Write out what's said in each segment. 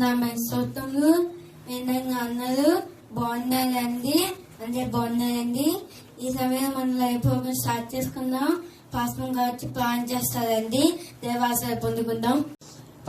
నా స్తోత్రములు. విధంగా అన్నారు బాగున్నారండి అంటే బాగున్నారండి. ఈ సమయం మనం లైవ్ ప్రోగ్రామ్ స్టార్ట్ చేసుకుందాం. పాస్పం కావచ్చు ప్లాన్ చేస్తారండి. దేవాసన పొందుకుందాం.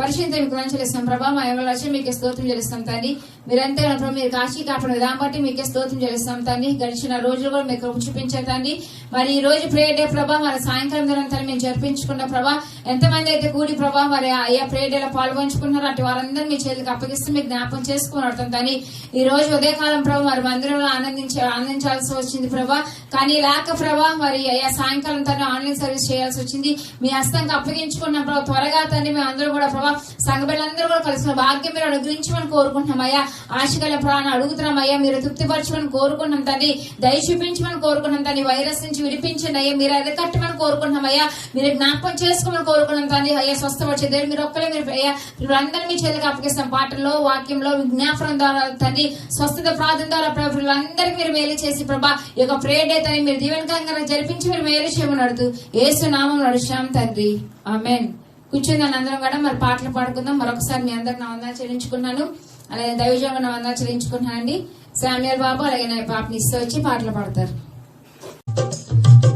పరిశుద్ధ మీకు చెల్లిస్తాం ప్రభా. మా ఎవరు మీకే స్తోత్రం చెల్లిస్తాం తండ్రి. మీరంతే ప్రభావ మీరు కాశీ కాపాడు విధానం బట్టి మీకే స్తోత్రం చెల్లిస్తాం తండ్రి. గడిచిన రోజులు కూడా మీకు చూపించారు తండ్రి. మరి ఈ రోజు ప్రేయర్ డే ప్రభా మరి సాయంకాలం ధరంతా మేము జరిపించుకున్న ప్రభా ఎంతమంది అయితే కూడి ప్రభా మరి అయ్యా ప్రేయర్ డేలో పాల్గొంచుకున్నారు అటు వారందరూ మీ చేతికి అప్పగిస్తూ మీకు జ్ఞాపకం చేసుకుని తండ్రి. ఈ రోజు ఉదయకాలం ప్రభా మరి మందిరంలో ఆనందించాల్సి వచ్చింది ప్రభా. కానీ లేక ప్రభా మరి అయ్యా సాయంకాలం తండ్రి ఆన్లైన్ సర్వీస్ చేయాల్సి వచ్చింది. మీ హస్తంగా అప్పగించుకున్న ప్రభావ త్వరగా తండ్రి మేము అందరూ కూడా ప్రభా సంఘ బిడ్డలందరూ కూడా కలిసిన భాగ్యం మీరు అనుగ్రహించమని కోరుకుంటున్నాం అయ్యా. ఆశగల ప్రాణం అడుగుతున్నాం అయ్యా. మీరు తృప్తిపరచమని కోరుకున్నాం తండ్రి. దయ చూపించమని కోరుకున్నాం తండ్రి. వైరస్ నుంచి విడిపించండి అయ్యా. మీరు అరికట్టమని కోరుకుంటున్నాం అయ్యా. మీరు జ్ఞాపకం చేసుకోమని కోరుకున్నాం తండ్రి. అయ్యా స్వస్థపరిచే దేవుడు మీరు ఒక్కలే మీరు అయ్యా అందరూ మీ చేతికి అప్పగిస్తాం. పాటల్లో వాక్యంలో విజ్ఞాపనం ద్వారా తండ్రి స్వస్థత ప్రార్థన ద్వారా ప్రజలందరికీ మీరు మేలు చేసి ప్రభా ఈ యొక్క ప్రేయర్ డే తండ్రి మీరు దీవెనకరంగా జరిపించి మీరు మేలు చేయమని అడుగుతూ యేసు నామం నడుచున్నాం తండ్రి. ఆమేన్. కూర్చుందని అందరం కూడా మరి పాటలు పాడుకుందాం. మరొకసారి మీ అందరికి నా వందనాలు చెల్లించుకున్నాను. అలాగే దైవజంగా నా వందనాలు చెల్లించుకున్నాను అండి. శామ్యూల్ బాబు అలాగే నా పాపని ఇస్తూ వచ్చి పాటలు పాడతారు.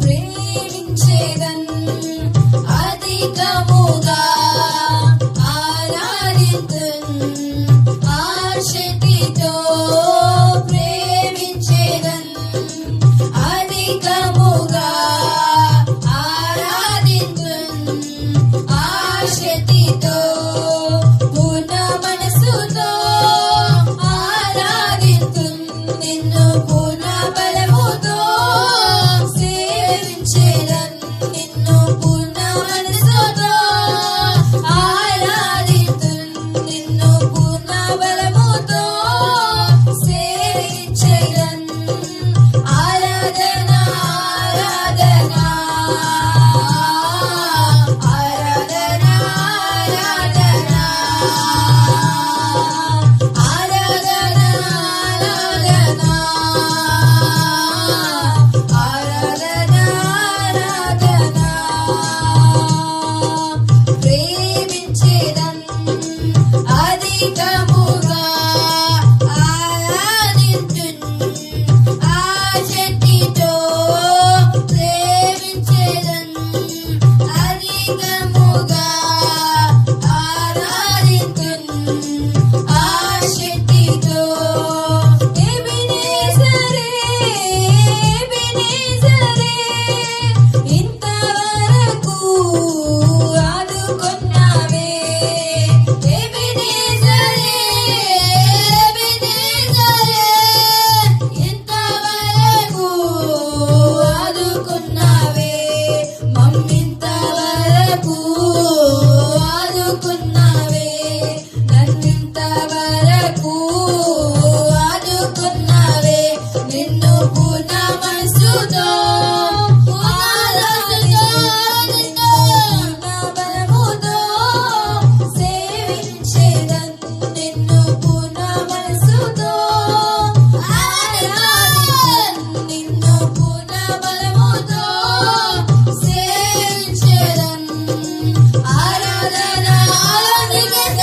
ప్రేమించేదన్ అధికముగా ఆరాధితున్ ఆశక్తితో ప్రేమించేదన్ అధికముగా ఆరాధితున్ ఆశక్తితో పూర్ణ మనసుతో ఆరాధితున్ నిన్ను పూర్ణ బలముతో సేవించేదన్ నిన్ను పూర్ణ మనసుతో ఆరాధితున్ నిన్ను పూర్ణ బలముతో సేవించేదన్ ఆరాధన ఆరాధన ఆరాధన ఆరాధన ఆరాధన ఆరాధన ఆరాధన ప్రేమించేదన్ అధికముగా ఆరాధించున్ ఆశక్తితో ప్రేమించేదన్ అధికముగా ఆరాధించున్ ఆశక్తితో ఎబెనేజరే ఎబెనేజరే ఇంతవరకు ఆదుకున్నావే ఎబెనేజరే ఎబెనేజరే ఇంతవరకు ఆదుకున్నావే మమ్మింతవరకు ఆదుకున్నావే నన్నింతవరకు ఆదుకున్నావే నిన్ను పూర్ణ మనసుతో ఆరాధించు బలముతో సేవించేదన్ నిన్ను పూర్ణ మనసుతో ఆరాధించు నిన్ను పూర్ణ బలముతో సేవించేదన్ ఆరాధన ఆరాధన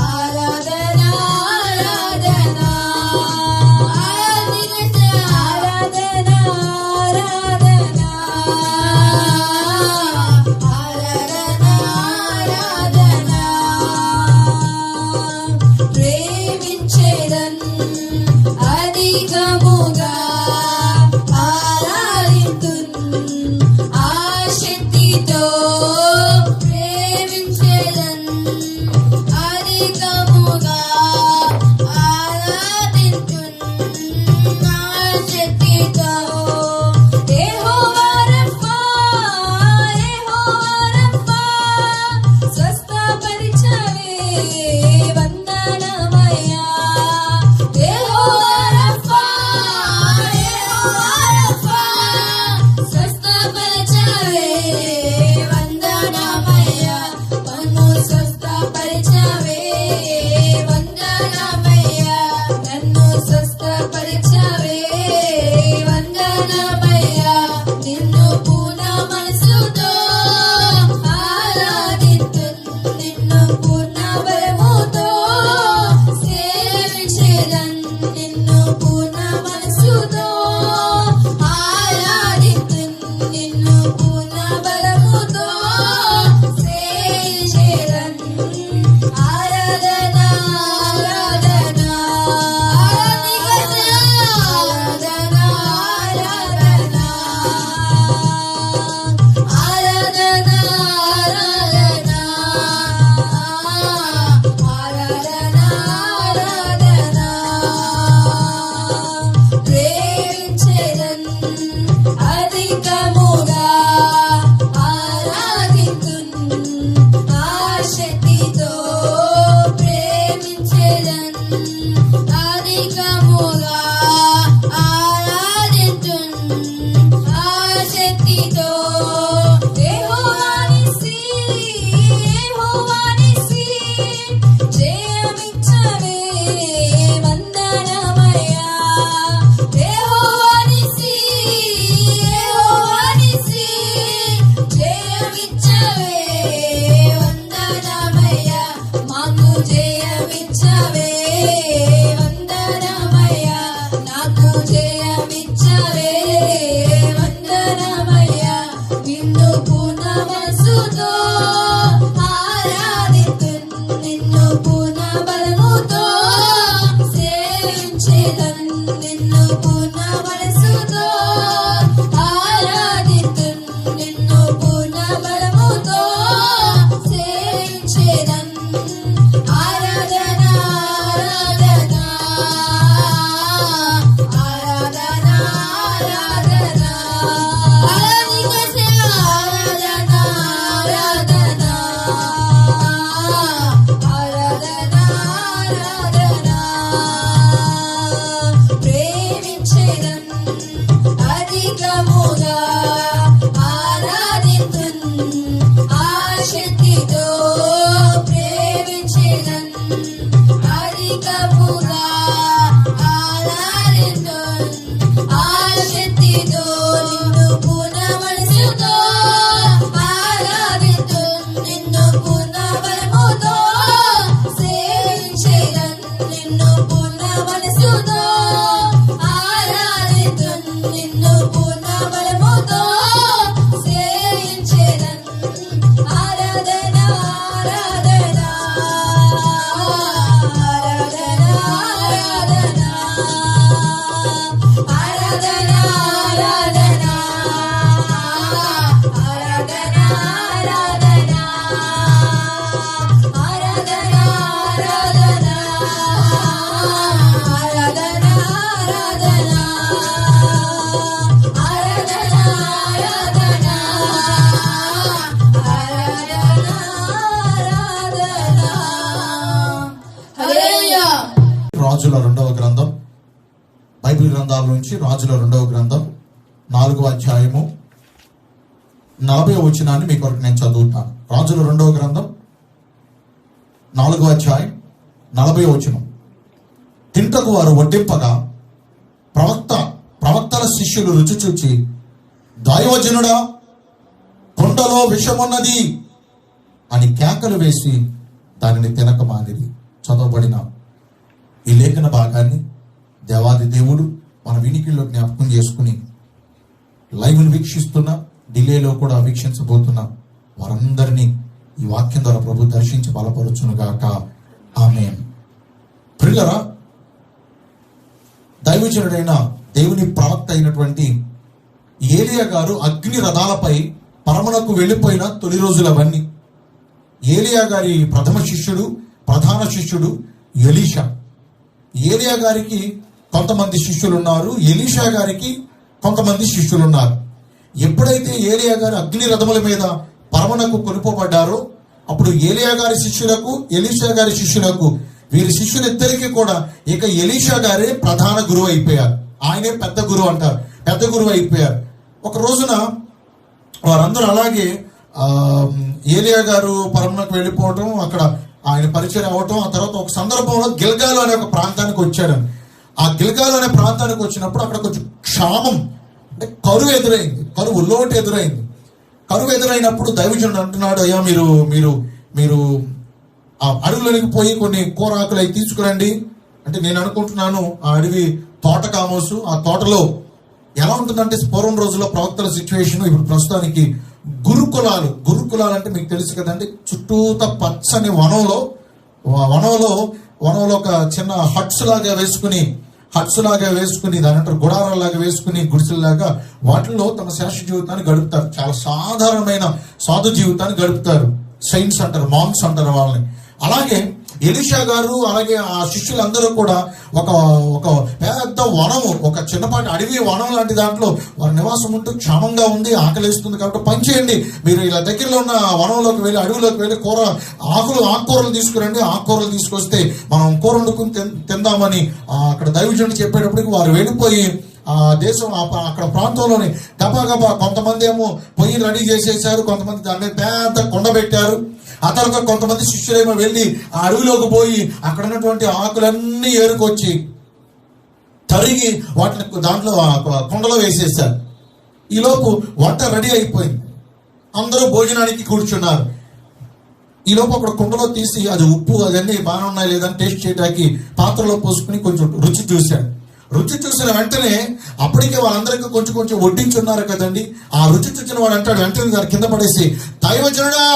ఆరాధన ఆరాధన ఆరాధన నిన్ను పూర్ణ మనసుతో ఆరాధితున్ నిన్ను పూర్ణ బలముతో సేవించేదన్ ఆరాధన ఆరాధన ఆరాధన ఆరాధన ఆరాధించే ఆరాధన ఆరాధన ఆరాధన ఆరాధన ప్రేమించేదన్ అధికముగా ఆరాధితున్ ఆశక్తితో ప్రేమించేదన్ అధికముగా ఆరాధితున్ ఆశక్తితో నిన్ను పూర్ణ మనసుతో ఆరాధితున్ నిన్ను పూర్ణ బలముతో సేవించేదన్ నిన్ను పూర్ణ మనసుతో ఆరాధితున్ నిన్ను పూర్ణ బలముతో సేవించేదన్ ఆరాధన ఆరాధన ఆరాధన ఆరాధన ఆరాధన ఆరాధన ఆరాధన ఆరాధన ఆరాధన ఆరాధన ఆరాధన ఆరాధన ఆరాధన ఆరాధన ఆరాధన హల్లెలూయా. రాజుల 2వ గ్రంథం, బైబిల్ గ్రంథాల నుంచి రాజుల 2వ గ్రంథం 4వ అధ్యాయము 40వ వచనాన్ని మీ కొరకు నేను చదువుతాను. రాజుల 2వ గ్రంథం 4వ అధ్యాయం 40వ వచనం. తింటకు వారు వడ్డింపగా ప్రవక్తల శిష్యులు రుచి చూచి, దైవజనుడా, కుండలో విషమున్నది అని కేకలు వేసి దానిని తినక మానిరి. చదవబడిన ఈ లేఖన భాగాన్ని దేవాది దేవుడు మన వినికిల్లో జ్ఞాపకం చేసుకుని లైవ్ను వీక్షిస్తున్న, డిలేలో కూడా వీక్షించబోతున్న వారందరినీ ఈ వాక్యం ద్వారా ప్రభు దర్శించి బలపరచును గాక. ఆమేన్. ప్రియులారా, దైవజనుడైన దేవుని ప్రవక్త అయినటువంటి ఏలియా గారు అగ్ని రథాలపై పరమునకు వెళ్ళిపోయిన తొలి రోజులవన్నీ. ఏలియా గారి ప్రధాన శిష్యుడు ఎలీషా. ఏలియా గారికి కొంతమంది శిష్యులు ఉన్నారు, ఎలీషా గారికి కొంతమంది శిష్యులు ఉన్నారు. ఎప్పుడైతే ఏలియా గారు అగ్ని రథముల మీద పరమునకు కొనుపోబడ్డారో అప్పుడు ఏలియా గారి శిష్యులకు, ఎలీషా గారి శిష్యులకు, వీరి శిష్యులిద్దరికీ కూడా ఇక ఎలీషా గారే ప్రధాన గురువు అయిపోయారు. ఆయనే పెద్ద గురువు అంటారు, పెద్ద గురువు అయిపోయారు. ఒక రోజున వారందరూ అలాగే ఏలియా గారు పరమునకు వెళ్ళిపోవటం, అక్కడ ఆయన పరిచయం అవ్వటం, ఆ తర్వాత ఒక సందర్భంలో గిల్గాలు అనే ఒక ప్రాంతానికి వచ్చాడు. ఆ గిల్గాలు అనే ప్రాంతానికి వచ్చినప్పుడు అక్కడ కొంచెం క్షామం, అంటే కరువు ఎదురైంది, లోటు ఎదురైంది. కరువు ఎదురైనప్పుడు దైవజనుడు అంటున్నాడు, అయ్యా మీరు మీరు మీరు ఆ అడవిలోనికి పోయి కొన్ని కూరాకులు అవి తీసుకురండి అంటే, నేను అనుకుంటున్నాను ఆ అడవి తోట కామోసు. ఆ తోటలో ఎలా ఉంటుందంటే పూర్వం రోజుల్లో ప్రవక్తల సిచ్యువేషన్, ఇప్పుడు ప్రస్తుతానికి గురుకులాలు అంటే మీకు తెలుసు కదండి. చుట్టూత పచ్చని వనంలో ఒక చిన్న హట్స్ లాగా వేసుకుని దాని అంటారు గుడారాలాగా వేసుకుని, గుడిసెల్లాగా వాటిల్లో తమ శాశ్వత జీవితాన్ని గడుపుతారు. చాలా సాధారణమైన సాధు జీవితాన్ని గడుపుతారు. సైన్స్ అంటారు, మాంగ్స్ అంటారు వాళ్ళని. అలాగే ఎలీషా గారు అలాగే ఆ శిష్యులందరూ కూడా ఒక పెద్ద వనము, ఒక చిన్నపాటి అడవి వనం లాంటి దాంట్లో వారి నివాసం ఉంటూ క్షేమంగా ఉంది, ఆకలిస్తుంది. కాబట్టి పని చేయండి, మీరు ఇలా దగ్గరలో ఉన్న వనంలోకి వెళ్ళి, అడవిలోకి వెళ్ళి ఆకుకూరలు తీసుకురండి. ఆకుకూరలు తీసుకొస్తే మనం కూర వండుకుని తిందామని అక్కడ దైవజనుడు చెప్పేటప్పటికి వారు వెళ్ళిపోయి ఆ దేశం అక్కడ ప్రాంతంలోని గబా కొంతమంది ఏమో పొయ్యి రెడీ చేసేసారు, కొంతమంది దాని మీద పెద్ద కొండ పెట్టారు. ఆ తర్వాత కొంతమంది శిష్యులేమో వెళ్ళి ఆ అడవిలోకి పోయి అక్కడ ఉన్నటువంటి ఆకులన్నీ ఏరుకొచ్చి తరిగి వాటిని దాంట్లో కొండలో వేసేసారు. ఈలోపు వంట రెడీ అయిపోయింది, అందరూ భోజనానికి కూర్చున్నారు. ఈలోపు అక్కడ కుండలో తీసి అది ఉప్పు అవన్నీ బాగానే ఉన్నాయి లేదని టేస్ట్ చేయడానికి పాత్రలో పోసుకుని కొంచెం రుచి చూశాడు. రుచి చూసిన వెంటనే అప్పటికే వాళ్ళందరికీ కొంచెం వడ్డించున్నారు కదండి. ఆ రుచి చూసిన వాడు అంటాడు వెంటనే దాని కింద పడేసి, దైవజనుడా,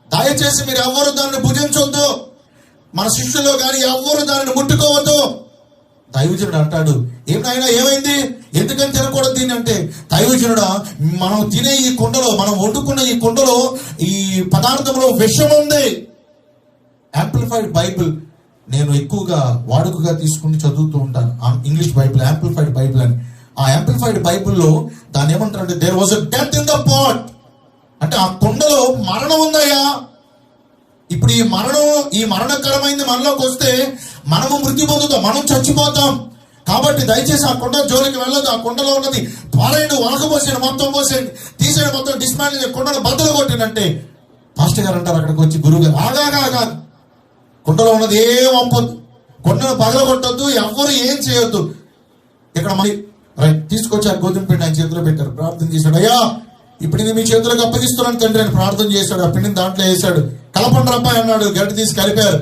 దయచేసి మీరు ఎవ్వరు దాన్ని భుజించవద్దు, మన శిష్యులో కానీ ఎవ్వరు దానిని ముట్టుకోవద్దు. దైవజనుడు అంటాడు, ఏమైనా ఏమైంది, ఎందుకని తినకూడదు దీన్ని అంటే, దైవజనుడా మనం తినే ఈ కుండలో, మనం వండుకున్న ఈ కుండలో ఈ పదార్థంలో విషం ఉంది. యాంప్లిఫైడ్ బైబిల్ నేను ఎక్కువగా వాడుకగా తీసుకుని చదువుతూ ఉంటాను, ఇంగ్లీష్ బైబిల్, యాంప్లిఫైడ్ బైబిల్ అని. ఆ యాంప్లిఫైడ్ బైబిల్లో దాన్ని ఏమంటారంటే, there was a death in the pot, అంటే ఆ కుండలో మరణం ఉందయ్యా. ఇప్పుడు ఈ మరణకరమైంది మనలోకి వస్తే మనము మృతి పొందుతాం, మనం చచ్చిపోతాం. కాబట్టి దయచేసి ఆ కుండ జోలికి వెళ్ళదు. ఆ కుండలో ఉన్నది పారేయండి, వలకపోసేయండి, మొత్తం పోసేయండి, తీసేయండి, మొత్తం డిస్మాండిల్ కుండను బద్దలు కొట్టిందంటే పాస్టర్ గారు అంటారు అక్కడికి వచ్చి, గురువు గారు ఆగా కుండలో ఉన్నది ఏం వంపొద్దు, కుండను పగల కొట్టొద్దు, ఎవ్వరు ఏం చేయొద్దు. ఇక్కడ మరి రైట్ తీసుకొచ్చి ఆ గోధుమ పిండి ఆయన చేతిలో పెట్టారు, ప్రార్థన చేశాడు, అయ్యా ఇప్పుడు నేను మీ చేతులకు అప్పగిస్తున్నాను తండ్రి అని ప్రార్థన చేశాడు. ఆ పిండిని దాంట్లో వేసాడు, కలపండి రబ్బాయి అన్నాడు, గడ్డి తీసి కలిపారు.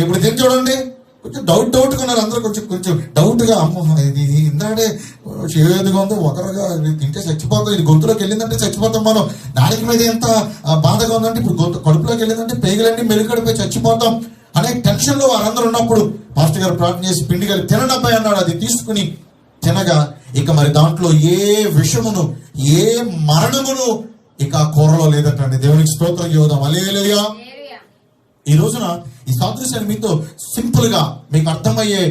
ఇప్పుడు తిని చూడండి, కొంచెం డౌట్గా ఉన్నారు అందరూ, కొంచెం డౌట్గా, అమ్మ ఇది ఇందాడే చేదుగా ఉందో, ఒకరుగా తింటే చచ్చిపోతాం, ఇది గొంతులోకి వెళ్ళిందంటే చచ్చిపోతాం, మనం నాలుగు మీద ఎంత బాధగా ఉందంటే ఇప్పుడు కడుపులోకి వెళ్ళిందంటే పేగులన్నీ మెరుగడిపోయి చచ్చిపోతాం అనే టెన్షన్ లో వారందరూ ఉన్నప్పుడు పాస్టర్ గారు ప్రార్థన చేసి పిండి గారు తినండి అబ్బాయి అన్నాడు. అది తీసుకుని తినగా ఇక మరి దాంట్లో ఏ విషమును, ఏ మరణమును ఇక ఆ కూరలో లేదటండి. దేవునికి స్తోత్రం చేద్దాం, హల్లెలూయా. ఈ రోజున ఈ సాదృశ్యాన్ని మీతో సింపుల్ గా మీకు అర్థమయ్యే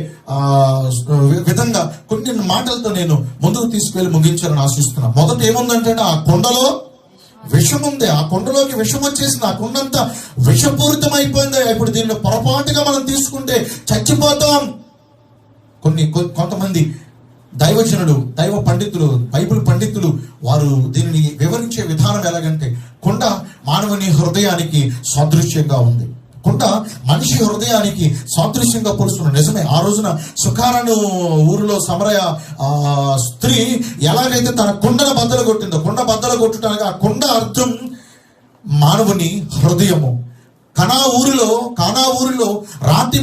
విధంగా కొన్ని మాటలతో నేను ముందుకు తీసుకువెళ్ళి ముగించాలని ఆశిస్తున్నా. మొదట ఏముందంటే, ఆ కొండలో విషం ఉంది, ఆ కొండలోకి విషం వచ్చేసింది, ఆ కొండంతా విషపూరితమైపోయింది. ఇప్పుడు దీనిలో పొరపాటుగా మనం తీసుకుంటే చచ్చిపోతాం. కొంతమంది దైవజనులు, దైవ పండితులు, బైబిల్ పండితులు వారు దీనిని వివరించే విధానం ఎలాగంటే, కొండ మానవుని హృదయానికి సాదృశ్యంగా ఉంది, కొండ మనిషి హృదయానికి సాదృశ్యంగా పోలుస్తున్నారు. నిజమే, ఆ రోజున సుకారను ఊరిలో సమరయ స్త్రీ ఎలాగైతే తన కొండను బద్దలు కొట్టిందో, కొండ బద్దలు కొట్టడానికి ఆ కొండ అర్థం మానవుని హృదయము. కానా ఊరిలో రాతి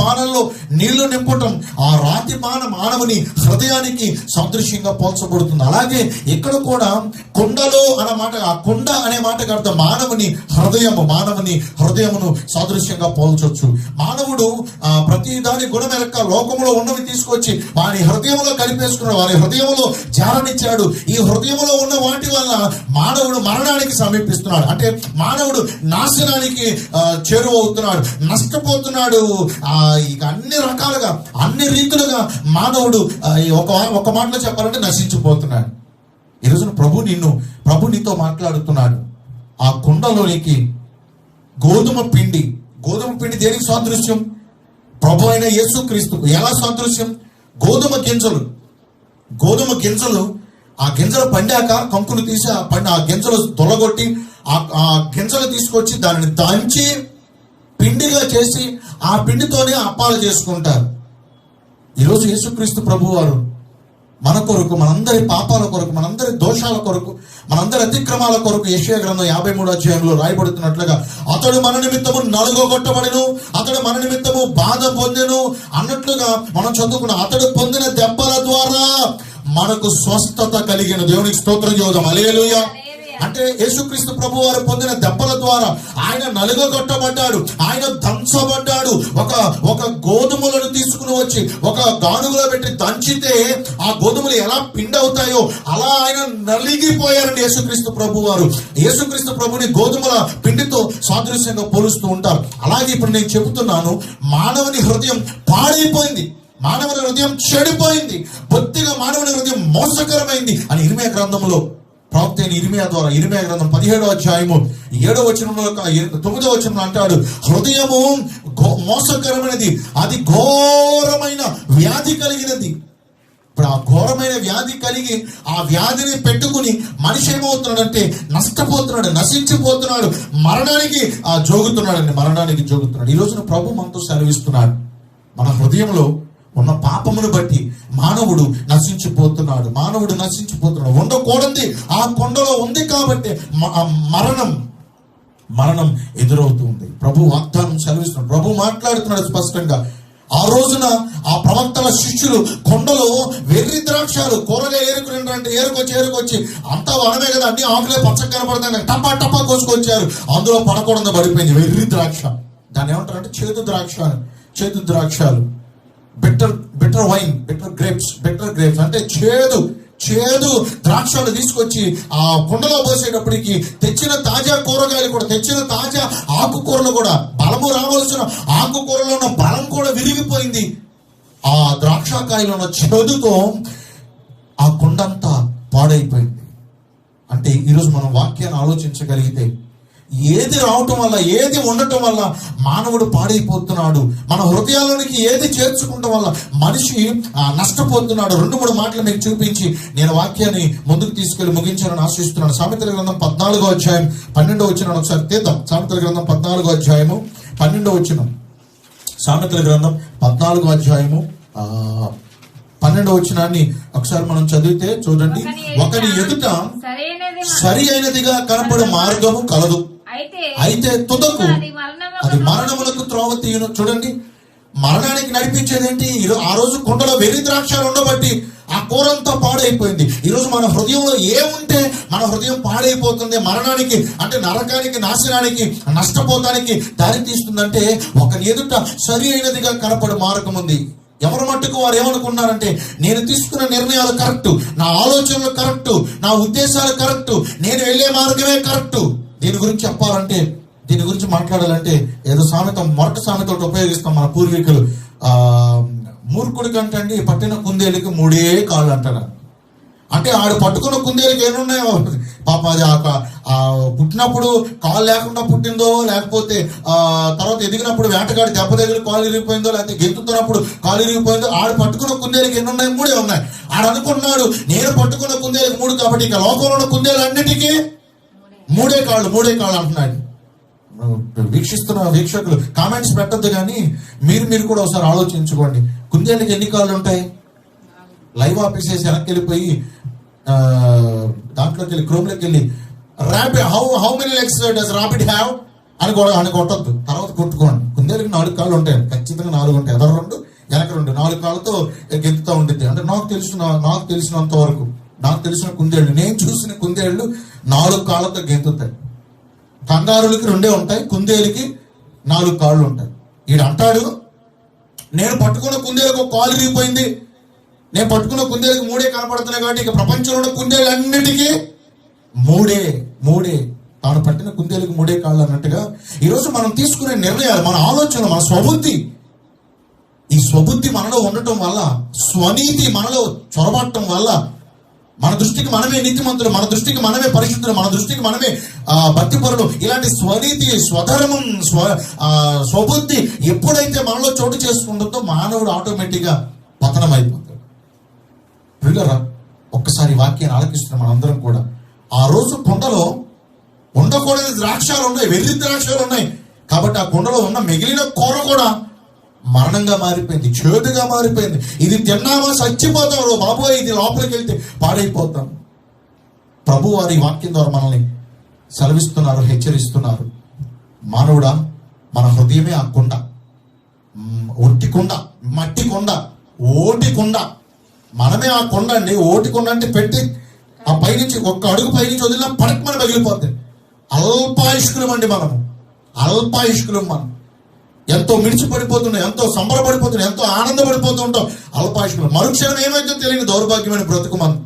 బాణల్లో నీళ్లు నింపటం, ఆ రాతి బాణ మానవుని హృదయానికి సాదృశ్యంగా పోల్చబడుతుంది. అలాగే ఇక్కడ కూడా కొండలో అన్నమాట, ఆ కొండ అనే మాటకు అర్థం మానవుని హృదయమును సాదృశ్యంగా పోల్చొచ్చు. మానవుడు ప్రతి దాని గుణమెలక లోకంలో ఉన్నవి తీసుకొచ్చి వారి హృదయంలో కలిపేసుకున్నాడు, వారి హృదయంలో జారనిచ్చాడు. ఈ హృదయంలో ఉన్న వాటి వల్ల మానవుడు మరణానికి సమీపిస్తున్నాడు, అంటే మానవుడు నాశనానికి చేరువవుతున్నాడు, నష్టపోతున్నాడు. ఇక అన్ని రకాలుగా, అన్ని రీతులుగా మానవుడు ఒక మాటలో చెప్పాలంటే నశించిపోతున్నాడు. ఈ రోజున ప్రభు నీతో మాట్లాడుతున్నాడు. ఆ కుండలోనికి గోధుమ పిండి దేనికి సాదృశ్యం? ప్రభు అయిన యేసుక్రీస్తుకు. ఎలా సాదృశ్యం? గోధుమ గింజలు ఆ గింజలు పండాక కంకులు తీసి ఆ గింజలు తొలగొట్టి ఆ గింజలు తీసుకొచ్చి దానిని దంచి పిండిగా చేసి ఆ పిండితోనే అప్పాలు చేసుకుంటారు. ఈరోజు యేసుక్రీస్తు ప్రభు వారు మన కొరకు, మనందరి పాపాల కొరకు, మనందరి దోషాల కొరకు, మనందరి అతిక్రమాల కొరకు యెషయా గ్రంథం 53వ అధ్యాయంలో రాయబడుతున్నట్లుగా అతడు మన నిమిత్తము నలుగొట్టబడెను, అతడు మన నిమిత్తము బాధ పొందెను అన్నట్లుగా మనం చదువుకున్నాం. అతడు పొందిన దెబ్బల ద్వారా మనకు స్వస్థత కలిగిన. దేవునికి స్తోత్రం చేద్దాం, హల్లెలూయా. అంటే యేసుక్రీస్తు ప్రభు వారు పొందిన దెబ్బల ద్వారా ఆయన నలుగొట్టబడ్డాడు, ఆయన దంచబడ్డాడు. ఒక గోధుమలను తీసుకుని వచ్చి ఒక గానుగులో పెట్టి దంచితే ఆ గోధుమలు ఎలా పిండి అవుతాయో అలా ఆయన నలిగిపోయారండి యేసుక్రీస్తు ప్రభు వారు. యేసుక్రీస్తు ప్రభుని గోధుమల పిండితో సాదృశ్యంగా పోలుస్తూ ఉంటారు. అలాగే ఇప్పుడు నేను చెబుతున్నాను, మానవుని హృదయం పాడైపోయింది, మానవుని హృదయం చెడిపోయింది, బొత్తిగా మానవుని హృదయం మోసకరమైంది అని ఇర్మియా గ్రంథంలో ప్రవక్త అయిన ఇర్మియా ద్వారా, ఇర్మియా గ్రంథం 17వ అధ్యాయము 7వ వచనంలో 9వ వచనంలో అంటాడు, హృదయము మోసకరమైనది, అది ఘోరమైన వ్యాధి కలిగినది. ఇప్పుడు ఆ ఘోరమైన వ్యాధి కలిగి ఆ వ్యాధిని పెట్టుకుని మనిషి ఏమవుతున్నాడంటే నష్టపోతున్నాడు, నశించిపోతున్నాడు, మరణానికి జోగుతున్నాడు. ఈ రోజున ప్రభు మనతో సెలవిస్తున్నాడు, మన హృదయంలో ఉన్న పాపమును బట్టి మానవుడు నశించిపోతున్నాడు. ఉండకూడదు ఆ కొండలో ఉంది కాబట్టి మరణం ఎదురవుతుంది. ప్రభు వాగ్దానం సెలవిస్తున్నాడు, ప్రభు మాట్లాడుతున్నాడు స్పష్టంగా. ఆ రోజున ఆ ప్రవక్తల శిష్యులు కొండలో వెర్రి ద్రాక్షాలు కూరగాయ ఏరుకొచ్చి అంతా వనమే కదా, అన్ని ఆకులే పచ్చగా కనపడతాయి, టపా కోసుకొచ్చారు. అందులో పడకూడదు పడిపోయింది వెర్రి ద్రాక్ష. దాన్ని ఏమంటారంటే చేదు ద్రాక్ష. చేదు ద్రాక్షాలు, బిటర్ వైన్, బిటర్ గ్రేప్స్ అంటే చేదు ద్రాక్షాలు తీసుకొచ్చి ఆ కుండలో పోసేటప్పటికి తెచ్చిన తాజా కూరగాయలు కూడా, తెచ్చిన తాజా ఆకుకూరలు కూడా, బలము రావాల్సిన ఆకుకూరలో ఉన్న బలం కూడా విరిగిపోయింది. ఆ ద్రాక్షకాయలో ఉన్న చేదుతో ఆ కుండంతా పాడైపోయింది. అంటే ఈరోజు మనం వాక్యాన్ని ఆలోచించగలిగితే ఏది రావటం వల్ల, ఏది ఉండటం వల్ల మానవుడు పాడైపోతున్నాడు, మన హృదయాలలోనికి ఏది చేర్చుకోవటం వల్ల మనిషి నష్టపోతున్నాడు. 2-3 మాటలు మీకు చూపించి నేను వాక్యాన్ని ముందుకు తీసుకెళ్లి ముగించాలని ఆశిస్తున్నాను. సామెతల గ్రంథం 14వ అధ్యాయం 12వ వచనం ఒకసారి తీద్దాం. సామెతల గ్రంథం 14వ అధ్యాయము 12వ వచనం. సామెతల గ్రంథం 14వ అధ్యాయము 12వ వచనాన్ని ఒకసారి మనం చదివితే చూడండి. ఒకరి ఎదుట సరి అయినదిగా కనపడే మార్గము కలదు, అయితే తుదకు అది మరణములకు త్రోవ తీయును. చూడండి, మరణానికి నడిపించేది ఏంటి? ఆ రోజు కుండలో వెర్రి ద్రాక్షాలు ఉండబట్టి ఆ కూరంతా పాడైపోయింది. ఈరోజు మన హృదయంలో ఏముంటే మన హృదయం పాడైపోతుంది, మరణానికి అంటే నరకానికి, నాశనానికి, నష్టపోతానికి దారి తీస్తుందంటే ఒకరి ఎదుట సరి అయినదిగా కనపడే మార్గం ఉంది. ఎవరి మట్టుకు వారు ఏమనుకున్నారంటే నేను తీసుకున్న నిర్ణయాలు కరెక్ట్, నా ఆలోచనలు కరెక్ట్, నా ఉద్దేశాలు కరెక్ట్, నేను వెళ్ళే మార్గమే కరెక్ట్. దీని గురించి చెప్పాలంటే, దీని గురించి మాట్లాడాలంటే ఏదో సామెత, మొరటి సామెత ఒకటి ఉపయోగిస్తాం మన పూర్వీకులు. మూర్ఖుడి కంటే అండి పట్టిన కుందేలికి 3 కాళ్ళు అంటారు. అంటే ఆడు పట్టుకున్న కుందేలికి ఏమున్నాయో పాప, అది పుట్టినప్పుడు కాలు లేకుండా పుట్టిందో, లేకపోతే తర్వాత ఎదిగినప్పుడు వేటగాడి దెబ్బ దగ్గర కాలు ఇరిగిపోయిందో, లేకపోతే గెంతుతున్నప్పుడు కాలు ఇరిగిపోయిందో, ఆడు పట్టుకున్న కుందేలికి ఎన్ని ఉన్నాయి? 3 ఉన్నాయి. ఆడు అనుకున్నాడు నేను పట్టుకున్న కుందేలికి 3 కాబట్టి ఇక లోకంలో ఉన్న కుందేలు అన్నిటికీ 3 కాళ్ళు అంటున్నాడు. వీక్షిస్తున్న వీక్షకులు కామెంట్స్ పెట్టద్దు, కానీ మీరు కూడా ఒకసారి ఆలోచించుకోండి. కుందేలికి ఎన్ని కాళ్ళు ఉంటాయి? లైవ్ ఆఫీసెస్ వెనక్కి వెళ్ళిపోయి దాంట్లోకి వెళ్ళి క్రోమ్లోకి వెళ్ళి rapid how many legs does rapid have అని కొట్టద్దు, తర్వాత కొట్టుకోండి. కుందేలికి 4 కాళ్ళు ఉంటాయి, ఖచ్చితంగా 4 ఉంటాయి. ఎదర 2 వెనక 2, 4 కాళ్ళతో గెంతుతూ ఉంటుంది. అంటే నాకు తెలిసినంత వరకు, నాకు తెలిసిన కుందేళ్ళు, నేను చూసిన కుందేళ్ళు 4 కాళ్ళతో గెంతుతాయి. కంగారులకి 2 ఉంటాయి, కుందేలికి 4 కాళ్ళు ఉంటాయి. ఈడు అంటాడు నేను పట్టుకున్న కుందేలకు 1 కాలు ఇరిగిపోయింది, నేను పట్టుకున్న కుందేలకు 3 కనపడుతున్నాయి కాబట్టి ఇక ప్రపంచంలో ఉన్న కుందేలు అన్నిటికీ 3. తాను పట్టిన కుందేలకు 3 కాళ్ళు అన్నట్టుగా ఈరోజు మనం తీసుకునే నిర్ణయాలు, మన ఆలోచనలు, మన స్వబుద్ధి, ఈ స్వబుద్ధి మనలో ఉండటం వల్ల, స్వనీతి మనలో చొరబడటం వల్ల మన దృష్టికి మనమే నీతిమంతులు, మన దృష్టికి మనమే పరిశుద్ధులు, మన దృష్టికి మనమే భక్తిపరులు, ఇలాంటి స్వనీతి, స్వధర్మం, స్వబుద్ధి ఎప్పుడైతే మనలో చోటు చేసుకుంటుందో మానవుడు ఆటోమేటిక్గా పతనం అయిపోతాడు. పిల్లరా, ఒక్కసారి వాక్యాన్ని ఆలకిస్తున్న మనందరం కూడా ఆ రోజు కుండలో ఉండకూడని ద్రాక్షాలు ఉన్నాయి, వెర్రి ద్రాక్షాలు ఉన్నాయి కాబట్టి ఆ కుండలో ఉన్న మిగిలిన కూర కూడా మరణంగా మారిపోయింది, చేదుగా మారిపోయింది. ఇది తిన్నామా చచ్చిపోతాం, బాబోయ్ ఇది లోపలికి వెళ్తే పాడైపోతాం. ప్రభు వారి వాక్యం ద్వారా మనల్ని సెలవిస్తున్నారు, హెచ్చరిస్తున్నారు. మానవుడా, మన హృదయమే ఆ కుండ, ఒట్టి కుండ, మట్టి కుండ, ఓటి కుండ. మనమే ఆ కొండ అండి. ఓటి కొండ అంటే పెట్టి ఆ పైనుంచి 1 అడుగు పైనుంచి వదిలినా పడక మనం పగిలిపోతుంది. అల్పాయుష్కులం అండి మనము, అల్పాయుష్కులం. మనం ఎంతో మిడిచిపడిపోతున్నాం, ఎంతో సంబరపడిపోతున్నాం, ఎంతో ఆనందపడిపోతుంటాం. అల్పాయుష్కులం. మరుక్షణం ఏమైందో తెలియని దౌర్భాగ్యమైన బ్రతుకు మనం.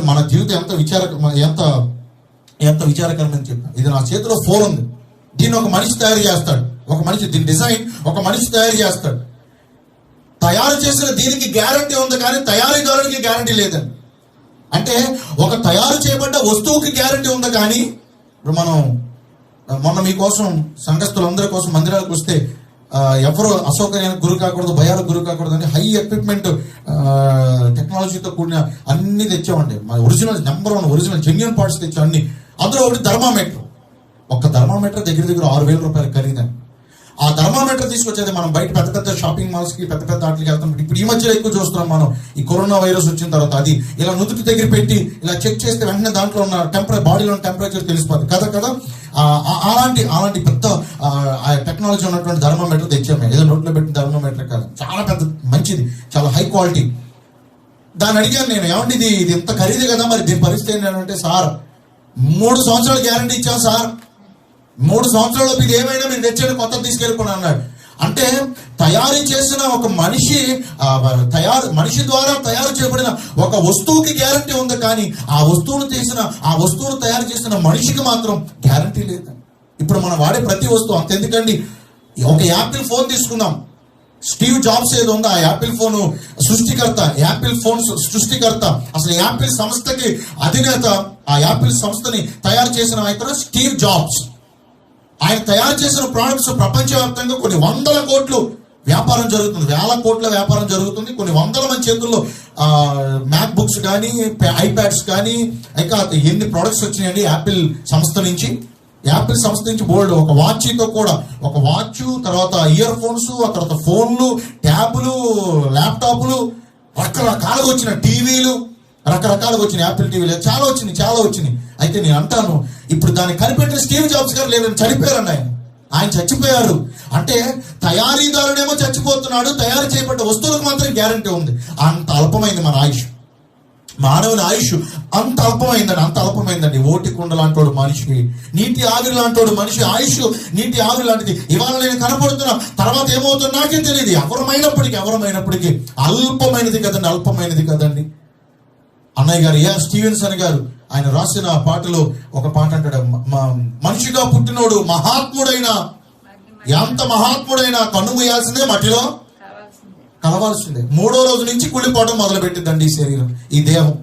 మన జీవితం ఎంత విచారకరమని చెప్పాను. ఇది నా చేతిలో ఫోన్ ఉంది, దీన్ని ఒక మనిషి తయారు చేస్తాడు, దీని డిజైన్ ఒక మనిషి తయారు చేస్తాడు. తయారు చేసిన దీనికి గ్యారంటీ ఉంది, కానీ తయారీదారుడికి గ్యారంటీ లేదండి. అంటే ఒక తయారు చేయబడ్డ వస్తువుకి గ్యారంటీ ఉంది, కానీ ఇప్పుడు మనం మొన్న మీకోసం సంఘస్థులందరి కోసం మందిరాలకు వస్తే ఎవరు అసౌకర్యానికి గురి కాకూడదు, భయాలకు గురి కాకూడదు అని హై ఎక్విప్మెంట్ టెక్నాలజీతో కూడిన అన్ని తెచ్చామండి. మన original number 1 original genuine parts తెచ్చాం అన్ని. అందులో ఒకటి థర్మామీటర్. ఒక థర్మామీటర్ దగ్గర 6,000 రూపాయలు ఖరీదని. ఆ థర్మామీటర్ తీసుకొచ్చేది మనం బయట పెద్ద షాపింగ్ మాల్స్ కి, పెద్ద వాటికి వెళ్తాం. ఇప్పుడు ఈ మధ్యలో ఎక్కువ చూస్తున్నాం మనం, ఈ కరోనా వైరస్ వచ్చిన తర్వాత. అది ఇలా నుదుటి దగ్గర పెట్టి ఇలా చెక్ చేస్తే వెంటనే దాంట్లో ఉన్న బాడీలో టెంపరేచర్ తెలిసిపోతుంది కదా. అలాంటి పెద్ద టెక్నాలజీ ఉన్నటువంటి థర్మామీటర్ తెచ్చాము. ఏదో నోట్లో పెట్టిన థర్మామీటర్ కాదు, చాలా పెద్ద మంచిది, చాలా హై క్వాలిటీ. దాన్ని అడిగాను నేను, ఏమంటే ఇది ఇంత ఖరీదు కదా, మరి దీని పరిస్థితి ఏంటంటే, సార్ 3 సంవత్సరాలు గ్యారంటీ ఇచ్చాం సార్. 3 సంవత్సరాలలోపు ఇది ఏమైనా మీరు తెచ్చేది కొత్త తీసుకెళ్ళిపోయి అన్నాడు. అంటే తయారు చేసిన ఒక మనిషి ద్వారా తయారు చేయబడిన ఒక వస్తువుకి గ్యారంటీ ఉంది, కానీ ఆ వస్తువును తయారు చేసిన మనిషికి మాత్రం గ్యారంటీ లేదు. ఇప్పుడు మనం వాడే ప్రతి వస్తువు అంతెందుకండి, ఒక యాపిల్ ఫోన్ తీసుకుందాం. స్టీవ్ జాబ్స్ ఏదో ఉందో ఆ యాపిల్ ఫోన్ సృష్టికర్త, అసలు యాపిల్ సంస్థకి అధినేత, ఆ యాపిల్ సంస్థని తయారు చేసిన ఆయన స్టీవ్ జాబ్స్. ఆయన తయారు చేసిన ప్రోడక్ట్స్ ప్రపంచవ్యాప్తంగా కొన్ని 100 కోట్లు వ్యాపారం జరుగుతుంది, 1000 కోట్ల వ్యాపారం జరుగుతుంది. కొన్ని 100 మంది చేతుల్లో మ్యాక్ బుక్స్ కానీ, ఐప్యాడ్స్ కానీ, ఇంకా ఎన్ని ప్రోడక్ట్స్ వచ్చినాయండి యాపిల్ సంస్థ నుంచి. యాపిల్ సంస్థ నుంచి బోల్డ్, ఒక వాచ్తో కూడా, ఒక వాచ్, తర్వాత ఇయర్ ఫోన్స్, ఆ తర్వాత ఫోన్లు, ట్యాబులు, ల్యాప్టాప్లు, రకరకాలుగా వచ్చిన టీవీలు, రకరకాలుగా వచ్చినాయి. యాపిల్ టీవీలు చాలా వచ్చినాయి. అయితే నేను అంటాను, ఇప్పుడు దాన్ని కనిపెట్టిన స్టీవ్ జాబ్స్ గారు లేదని చనిపోయారండి. ఆయన చచ్చిపోయారు. అంటే తయారీదారుడేమో చచ్చిపోతున్నాడు, తయారు చేయబడ్డ వస్తువులకు మాత్రం గ్యారంటీ ఉంది. అంత అల్పమైంది మన ఆయుష్, మానవుని ఆయుష్ అంత అల్పమైందండి. ఓటి కుండ లాంటోడు మనిషి, నీటి ఆవిరి లాంటోడు మనిషి ఆయుష్ నీటి ఆవిరి లాంటిది. ఇవాళ నేను కనపడుతున్నా, తర్వాత ఏమవుతుందో నాకే తెలియదు. ఎవరమైనప్పటికీ అల్పమైనది కదండి. అన్నయ్య గారు ఏఆర్ స్టీవెన్సన్ గారు ఆయన రాసిన పాటలో ఒక పాట అంటాడు, మనిషిగా పుట్టినోడు ఎంత మహాత్ముడైనా కన్ను మూయాల్సిందే, మట్టిలో కలవాల్సిందే. 3వ రోజు నుంచి కుళ్ళిపోవడం మొదలు పెట్టిందండి ఈ శరీరం, ఈ దేహం.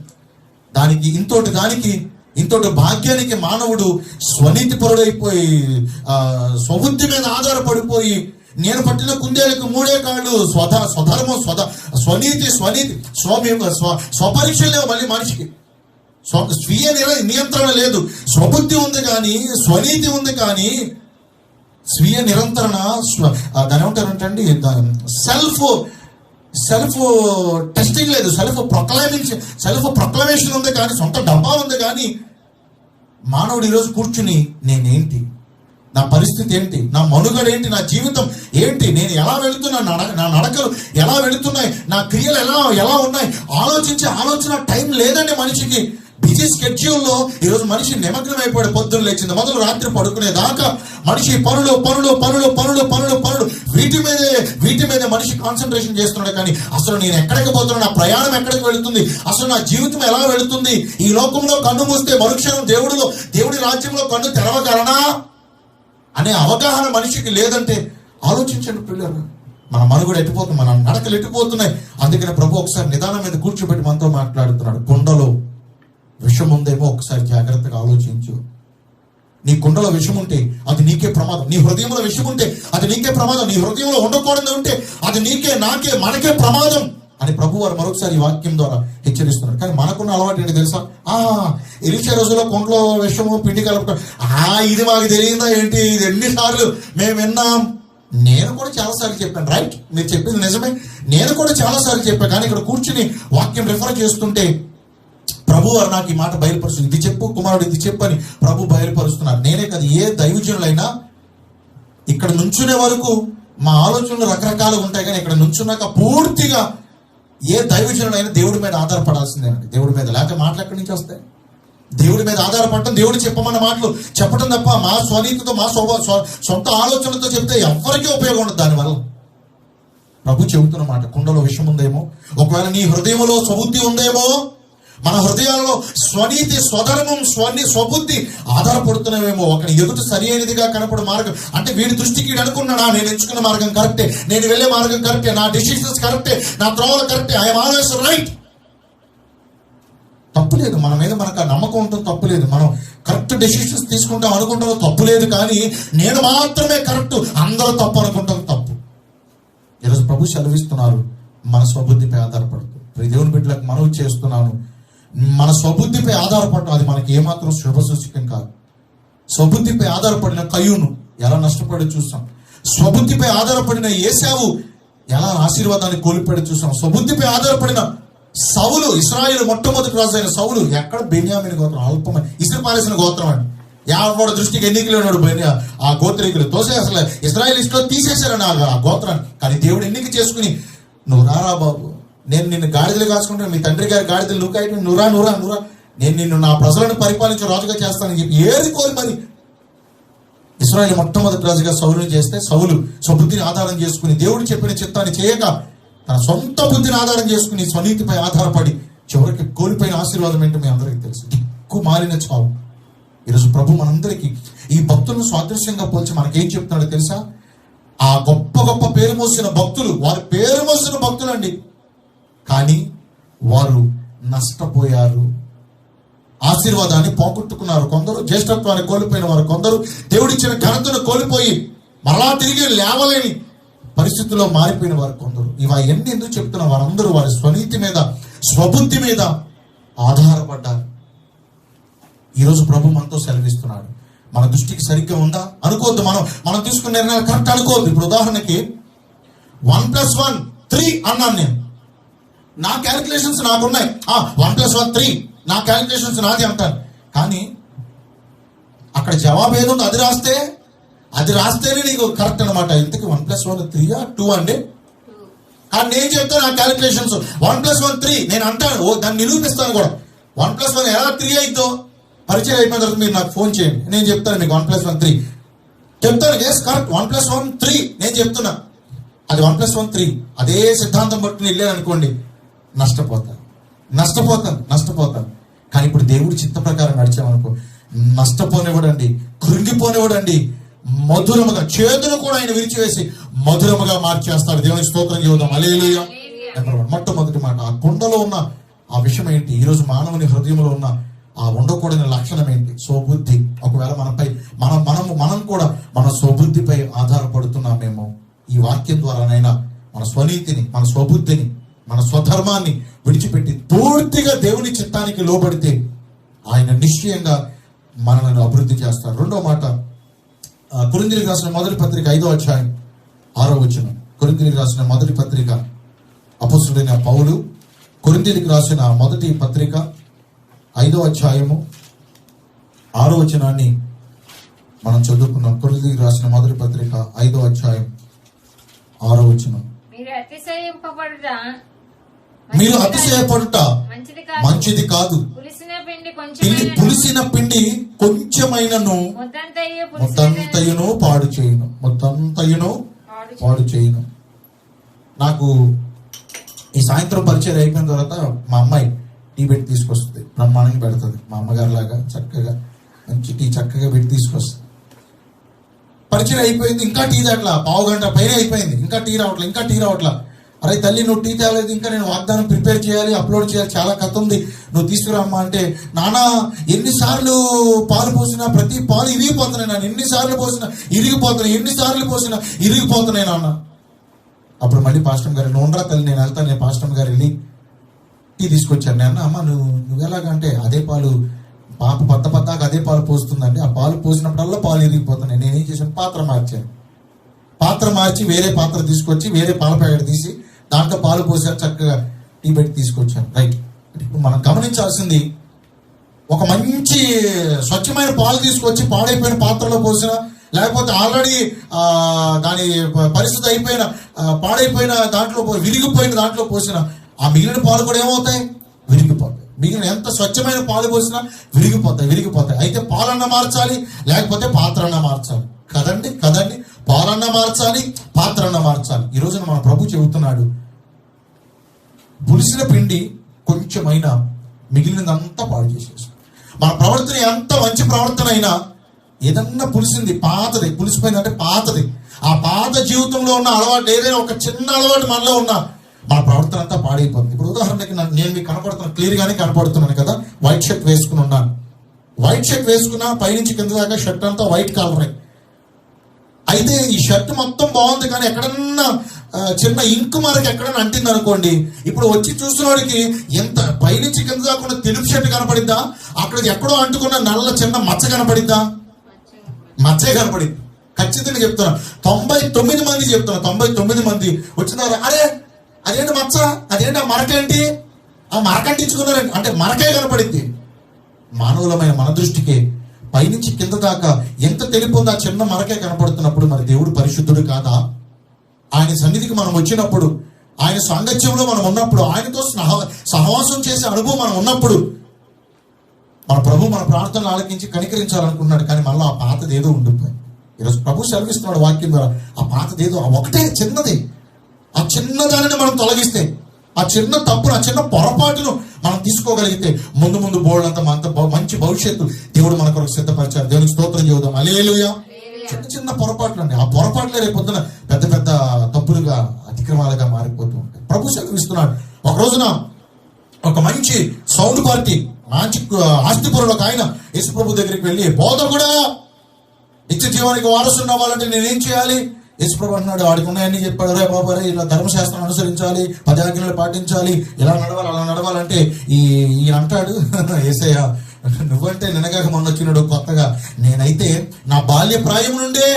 ఇంతటి భాగ్యానికి మానవుడు స్వనీతి పరుడైపోయి, స్వబుద్ధి మీద ఆధారపడిపోయి, నేను పట్టిన కుందేలకు 3 కాళ్ళు, స్వధర్మం, స్వనీతి, స్వపరీక్ష లేవు మళ్ళీ మనిషికి. స్వీయ నియంత్రణ లేదు. స్వబుద్ధి ఉంది కానీ, స్వనీతి ఉంది కానీ, స్వీయ నిరంతరణ, దాని ఏమంటారంటండి, సెల్ఫ్ టెస్టింగ్ లేదు. సెల్ఫ్ ప్రొక్లమేషన్ ఉంది కానీ, సొంత డబ్బా ఉంది కానీ, మానవుడు ఈరోజు కూర్చుని నేనేంటి, నా పరిస్థితి ఏంటి, నా మనుగడ ఏంటి, నా జీవితం ఏంటి, నేను ఎలా వెళుతున్నా, నా నడకలు ఎలా వెళుతున్నాయి, నా క్రియలు ఎలా ఉన్నాయి, ఆలోచన టైం లేదండి మనిషికి. బిజీ స్కెడ్యూల్లో ఈరోజు మనిషి నిమగ్నం అయిపోయాడు. పొద్దున్న లేచింది మొదలు రాత్రి పడుకునేదాకా మనిషి పనులు, వీటి మీదే మనిషి కాన్సన్ట్రేషన్ చేస్తున్నాడు. కానీ అసలు నేను ఎక్కడికి పోతున్నా, నా ప్రయాణం ఎక్కడికి వెళుతుంది, అసలు నా జీవితం ఎలా వెళుతుంది, ఈ లోకంలో కన్ను మూస్తే మరుక్షణం దేవుడి రాజ్యంలో కన్ను తెరవగలనా అనే అవగాహన మనిషికి లేదంటే ఆలోచించండి పిల్లలు. మన మనుగడ ఎట్టిపోతుంది, మన నడకలు ఎట్టిపోతున్నాయి. అందుకని ప్రభు ఒకసారి నిదానం మీద కూర్చోబెట్టి మనతో మాట్లాడుతున్నాడు. కుండలో విషం ఉందేమో ఒకసారి జాగ్రత్తగా ఆలోచించు. నీ కుండలో విషం ఉంటే అది నీకే ప్రమాదం. నీ హృదయంలో విషం ఉంటే అది నీకే ప్రమాదం. నీ హృదయంలో ఉండకూడదు ఉంటే అది నీకే, నాకే, మనకే ప్రమాదం అని ప్రభు వారు మరొకసారి ఈ వాక్యం ద్వారా హెచ్చరిస్తున్నారు. కానీ మనకున్న అలవాటు ఏంటి తెలుసా? ఎలిషా రోజుల్లో కుండలో విషము పిండి కలుపుకో, ఇది మాకు తెలియదా ఏంటి, ఇది ఎన్నిసార్లు మేము విన్నాం. నేను కూడా చాలాసార్లు చెప్పాను, రైట్, మీరు చెప్పింది నిజమే, నేను కూడా చాలాసార్లు చెప్పాను. కానీ ఇక్కడ కూర్చుని వాక్యం రిఫర్ చేస్తుంటే ప్రభు వారు నాకు ఈ మాట బయలుపరుస్తుంది. ఇది చెప్పు కుమారుడు, ఇది చెప్పు అని ప్రభు బయలుపరుస్తున్నారు. నేనే కాదు, ఏ దైవజనులైనా ఇక్కడ నుంచునే వరకు మా ఆలోచనలు రకరకాలుగా ఉంటాయి. కానీ ఇక్కడ నుంచున్నాక పూర్తిగా ఏ దైవజనులైనా దేవుడి మీద ఆధారపడాల్సిందేనండి. దేవుడి మీద, లేకపోతే మాటలు ఎక్కడి నుంచి వస్తాయి? దేవుడి మీద ఆధారపడటం, దేవుడు చెప్పమన్న మాటలు చెప్పడం తప్ప మా స్వనీతితో, మా సొంత ఆలోచనలతో చెప్తే ఎవరికీ ఉపయోగం ఉండదు. దానివల్ల ప్రభు చెబుతున్న మాట, కుండలో విషం ఉందేమో, ఒకవేళ నీ హృదయంలో స్వబుద్ధి ఉందేమో. మన హృదయాల్లో స్వనీతి, స్వధర్మం, స్వబుద్ధి ఆధారపడుతున్నామేమో. ఒకటి ఎదుట సరి అయినదిగా కనపడే మార్గం అంటే వీడి దృష్టికి వీడు అనుకున్నాడా, నేను ఎంచుకున్న మార్గం కరెక్టే, నేను వెళ్ళే మార్గం కరెక్టే, నా డెసిషన్స్ కరెక్టే, నా త్రోవలు కరెక్టే, ఐఎమ్ ఆల్వేస్ రైట్. తప్పులేదు, మన మీద మనకు నమ్మకం ఉంటుంది, తప్పులేదు. మనం కరెక్ట్ డెసిషన్స్ తీసుకుంటాం అనుకుంటాం, తప్పులేదు. కానీ నేను మాత్రమే కరెక్ట్, అందరూ తప్పు అనుకుంటాం, తప్పు. ఈరోజు ప్రభు సెలవిస్తున్నారు, మన స్వబుద్ధిపై ఆధారపడుతుంది. దేవుని బిడ్డలకు మనవి చేస్తున్నాను, మన స్వబుద్ధిపై ఆధారపడటం అది మనకి ఏమాత్రం శుభసూచకం కాదు. స్వబుద్ధిపై ఆధారపడిన కయ్యూను ఎలా నష్టపడి చూసాం. స్వబుద్ధిపై ఆధారపడిన ఏశావు ఎలా ఆశీర్వాదాన్ని కోల్పోయి చూసాం. స్వబుద్ధిపై ఆధారపడిన సౌలు, ఇశ్రాయేలు మొట్టమొదటి రాజు అయిన సౌలు ఎక్కడ? బెన్యామీను గోత్రం, అల్పమైన ఇసురు పారేసిన గోత్రం అండి. యావోడు దృష్టికి ఎన్నికలేనాడు ఆ గోత్రికులు తోసే, అసలు ఇశ్రాయేలీయులు తీసేశారని ఆ గోత్రాన్ని. కానీ దేవుడు ఎన్నిక చేసుకుని, నువ్వు రారా బాబు, నేను నిన్ను గాడిదలు కాచుకుంటాను, మీ తండ్రి గారి గాడిదలు నువ్వు నువ్వురా, నేను నిన్ను నా ప్రజలను పరిపాలించే రాజుగా చేస్తానని చెప్పి ఏది కోరి మరి ఇశ్రాయేలు మొట్టమొదటి రాజుగా సౌలుని చేస్తే సౌలు స్వబుద్ధిని ఆధారం చేసుకుని దేవుడు చెప్పిన చిత్తాన్ని చేయక తన సొంత బుద్ధిని ఆధారం చేసుకుని స్వనీతిపై ఆధారపడి చివరికి కోల్పోయిన ఆశీర్వాదం ఏంటో మీ అందరికీ తెలుసు, దిక్కు మారిన చావు. ఈరోజు ప్రభు మనందరికీ ఈ భక్తులను సాదృశ్యంగా పోల్చి మనకేం చెప్తున్నాడో తెలుసా? ఆ గొప్ప గొప్ప పేరు మోసిన భక్తులు, వారు పేరు మోసిన భక్తులండి, కానీ వారు నష్టపోయారు, ఆశీర్వాదాన్ని పోగొట్టుకున్నారు. కొందరు జ్యేష్ఠత్వాన్ని కోల్పోయిన వారు, కొందరు దేవుడిచ్చిన ఘనతను కోల్పోయి మరలా తిరిగి లేవలేని పరిస్థితుల్లో మారిపోయిన వారు కొందరు. ఇవన్నీ ఎందుకు చెప్తున్నా? వారందరూ వారి స్వనీతి మీద, స్వబుద్ధి మీద ఆధారపడ్డారు. ఈరోజు ప్రభు మనతో సెలవిస్తున్నాడు. మన దృష్టికి సరిగ్గా ఉందా అనుకోవద్దు. మనం తీసుకున్న నిర్ణయాలు కరెక్ట్ అనుకోవద్దు. ఇప్పుడు ఉదాహరణకి 1+1 3 అన్నాను నేను, నా క్యాలిక్యులేషన్స్ నాకున్నాయి. 1+1 3 నా క్యాలిక్యులేషన్స్ నాది అంటాను. కానీ అక్కడ జవాబు ఏదుందో అది రాస్తేనే నీకు కరెక్ట్ అనమాట. ఇంతకీ 1+1 3 2 అండి. కానీ నేను చెప్తాను నా క్యాలిక్యులేషన్స్ 1+1 3 నేను అంటాను, దాన్ని నిరూపిస్తాను కూడా. 1+1 ఎలా 3 అయిద్దో పరిచయం అయిపోయిన తర్వాత మీరు నాకు ఫోన్ చేయండి, నేను చెప్తాను మీకు 1+1 3 చెప్తాను. ఎస్ కరెక్ట్, 1+1 3 నేను చెప్తున్నా, అది 1+1 3. అదే సిద్ధాంతం పట్టుకుని వెళ్ళాను అనుకోండి, నష్టపోతాను. కానీ ఇప్పుడు దేవుడి చిత్త ప్రకారం నడిచామనుకో, నష్టపోనివ్వడండి, కృంగిపోనివ్వడండి. మధురముగా, చేతులు కూడా ఆయన విరిచివేసి మధురముగా మార్చేస్తాడు. దేవునికి స్తోత్రం చేద్దాం. హల్లెలూయా. మొట్టమొదటి మాట, ఆ కుండలో ఉన్న ఆ విషయం ఏంటి? ఈరోజు మానవుని హృదయంలో ఉన్న ఆ ఉండకూడని లక్షణం ఏంటి? స్వబుద్ధి. ఒకవేళ మనం కూడా మన స్వబుద్ధిపై ఆధారపడుతున్నామేమో. ఈ వాక్యం ద్వారానైనా మన స్వనీతిని, మన స్వబుద్ధిని, మన స్వధర్మాన్ని విడిచిపెట్టి పూర్తిగా దేవుని చిత్తానికి లోబడితే ఆయన నిశ్చయంగా మనల్ని అభివృద్ధి చేస్తారు. రెండో మాట, కొరింథీయులకు రాసిన మొదటి పత్రిక 5వ అధ్యాయం 6వ వచనం. కొరింథీయులకు రాసిన మొదటి పత్రిక, అపొస్తలుడైన పౌలు కొరింథీయులకు రాసిన మొదటి పత్రిక 5వ అధ్యాయము 6వ వచనాన్ని మనం చదువుకున్నాం. కొరింథీయులకు రాసిన మొదటి పత్రిక 5వ అధ్యాయం 6వ వచనం. మీరు అతిశయపడుట మంచిది కాదు. పులిసిన పిండి కొంచెమైనను మొత్తంతయును పాడు చేయును. నాకు ఈ సాయంత్రం పరిచయం అయిపోయిన తర్వాత మా అమ్మాయి టీ పెట్టి తీసుకొస్తుంది, బ్రహ్మాండంగా పెడుతుంది. మా అమ్మగారు లాగా చక్కగా మంచి టీ చక్కగా పెట్టి తీసుకొస్తుంది. పరిచయం అయిపోయింది, ఇంకా టీ దాట్లా, పావు గంట పైన అయిపోయింది, ఇంకా టీ రావట్లా. అరే తల్లి, నువ్వు టీ తేలేదు, ఇంకా నేను వాగ్దానం ప్రిపేర్ చేయాలి, అప్లోడ్ చేయాలి, చాలా కథ ఉంది, నువ్వు తీసుకురామ్మా అంటే, నానా ఎన్నిసార్లు పాలు పోసినా ప్రతి పాలు ఇరిగిపోతున్నాయి నాన్న, ఎన్నిసార్లు పోసినా ఇరిగిపోతున్నాయి నాన్న. అప్పుడు మళ్ళీ పాస్టర్ గారు, నువ్వు ఉండరా తల్లి, నేను వెళ్తాను. నేను పాస్టర్ గారు వెళ్ళి టీ తీసుకొచ్చాను. నేను అమ్మ నువ్వు ఎలాగంటే, అదే పాలు పాప పద్దాక అదే పాలు పోస్తుందండి, ఆ పాలు పోసినప్పుడల్లా పాలు ఇరిగిపోతున్నాయి. నేనేం చేశాను, పాత్ర మార్చి వేరే పాత్ర తీసుకొచ్చి వేరే పాల ప్యాకెట్ తీసి దాంట్లో పాలు పోసాను, చక్కగా టీ పెట్టి తీసుకొచ్చాను. రైట్. ఇప్పుడు మనం గమనించాల్సింది, ఒక మంచి స్వచ్ఛమైన పాలు తీసుకొచ్చి పాడైపోయిన పాత్రలో పోసిన, లేకపోతే ఆల్రెడీ దాని పరిస్థితి అయిపోయిన పాడైపోయిన దాంట్లో విరిగిపోయిన దాంట్లో పోసిన, ఆ మిగిలిన పాలు కూడా ఏమవుతాయి? విరిగిపోతాయి. మిగిలిన ఎంత స్వచ్ఛమైన పాలు పోసినా విరిగిపోతాయి. అయితే పాలన్న మార్చాలి, లేకపోతే పాత్రన్న మార్చాలి. కదండి, పాలన్న మార్చాలి, పాత్రన్న మార్చాలి. ఈ రోజున మన ప్రభు చెబుతున్నాడు, పులిసిన పిండి కొంచెమైనా మిగిలినదంతా పాడు చేసేసి, మన ప్రవర్తన ఎంత మంచి ప్రవర్తన అయినా ఏదన్నా పులిసింది, పాతది, పులిసిపోయిందంటే పాతది, ఆ పాత జీవితంలో ఉన్న అలవాటు, ఏదైనా ఒక చిన్న అలవాటు మనలో ఉన్న మన ప్రవర్తన అంతా పాడైపోతుంది. ఇప్పుడు ఉదాహరణకి నేను మీకు కనపడుతున్నాను, క్లియర్ గానే కనపడుతున్నాను కదా. వైట్ షర్ట్ వేసుకుని ఉన్నాను, పైనుంచి కింద దాకా షర్ట్ అంతా వైట్ కలరే. అయితే ఈ షర్ట్ మొత్తం బాగుంది, కానీ ఎక్కడన్నా చిన్న ఇంకు మరక ఎక్కడన్నా అంటింది అనుకోండి, ఇప్పుడు వచ్చి చూస్తున్నవాడికి ఎంత పైనుంచి కింద దాకా తెలుపు షర్ట్ కనపడిద్దా, అక్కడికి ఎక్కడో అంటుకున్న నల్ల చిన్న మచ్చ కనపడిద్దా? మచ్చే కనపడింది. ఖచ్చితంగా చెప్తున్నా, 99 మంది వచ్చినారు, అరే అదేంటి మచ్చ, అదేంటి ఆ మరకేంటి, ఆ మరకంటించుకున్నారండి అంటే మరకే కనపడింది. మానవులమైన మన దృష్టికి పైనుంచి కింద దాకా ఎంత తెలిపోందో ఆ చిన్న మరకే కనపడుతున్నప్పుడు మరి దేవుడు పరిశుద్ధుడు కాదా? ఆయన సన్నిధికి మనం వచ్చినప్పుడు, ఆయన సాంగత్యంలో మనం ఉన్నప్పుడు, ఆయనతో సహవాసం చేసే అనుభవం మనం ఉన్నప్పుడు, మన ప్రభు మన ప్రార్థనలు ఆలకించి కనికరించాలనుకున్నాడు. కానీ మళ్ళీ ఆ పాతది ఏదో ఉండిపోయింది. ఈరోజు ప్రభు సెలవిస్తున్నాడు వాక్యం ద్వారా. ఆ పాతది ఏదో ఒకటే చిన్నది, ఆ చిన్నదానిని మనం తొలగిస్తే, ఆ చిన్న తప్పును, ఆ చిన్న పొరపాటును మనం తీసుకోగలిగితే ముందు ముందు బోర్డు అంత మంచి భవిష్యత్తు దేవుడు మన కొరకు సిద్ధపరిచారు. దేవునికి స్తోత్రం చెబుదాం. హల్లెలూయా. చిన్న చిన్న పొరపాట్లు అండి, ఆ పొరపాట్లే రేపు పొద్దున పెద్ద పెద్ద తప్పులుగా, అతిక్రమాలుగా మారిపోతూ ఉంటాయి. ప్రభు సెలవిస్తున్నాడు. ఒక రోజున ఒక మంచి సౌండ్ పార్టీ, మంచి ఆస్తిపరుడు ఒక ఆయన యేసు ప్రభు దగ్గరికి వెళ్ళి, బోధకుడా, నిత్య జీవానికి వారసుని అవ్వాలంటే నేనేం చేయాలి? యేసు ప్రభు అంటున్నాడు, వాడికి ఉన్నాయని చెప్పాడు. రే బాబా రే, ఇలా ధర్మశాస్త్రం అనుసరించాలి, 10 ఆజ్ఞలు పాటించాలి, ఇలా నడవాలి, అలా నడవాలంటే ఈయన అంటాడు, యేసయ్య నువ్వంటే నినగాక మొన్న వచ్చినాడు కొత్తగా, నేనైతే నా బాల్య ప్రాయం నుండే